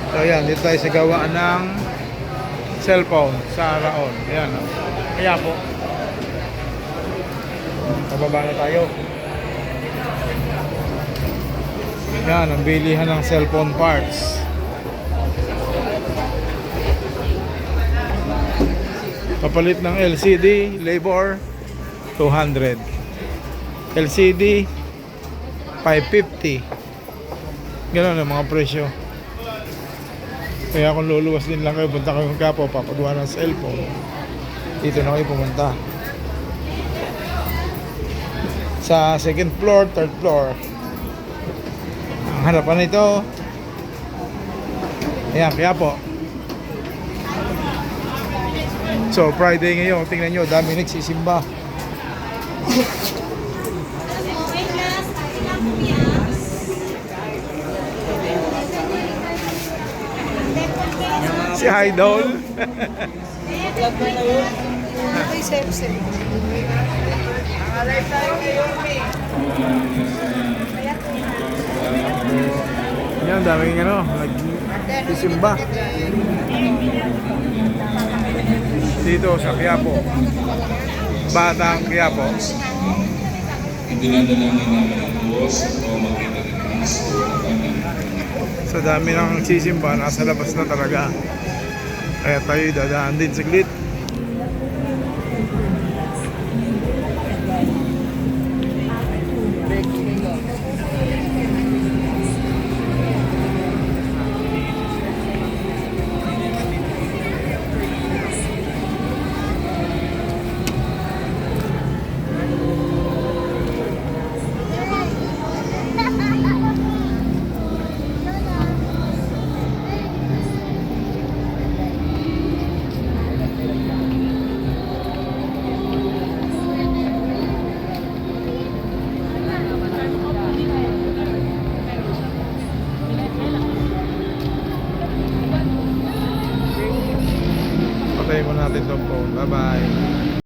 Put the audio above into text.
So ayan, dito tayo sa gawaan ng cellphone sa Raon. Ayan, oh. Kaya po. Pababa na tayo. Yan, ang bilihan ng cellphone parts. Kapalit ng LCD, labor, 200. LCD, 550. Ganun ang mga presyo. Kaya kung luluwas din lang kayo, punta kayo ng Quiapo, papagawa ng cellphone, dito na kayo pumunta. Sa second floor, third floor. Ang harapan nito, ayan, Quiapo. So Friday ngayon, tingnan nyo, dami nagsisimba. Si Idol. Yan, daming nagsisimba dito sa Quiapo. Batang Quiapo. So dami nang nagsisimba, nasa labas na talaga. Kaya tayo dadaan din saglit.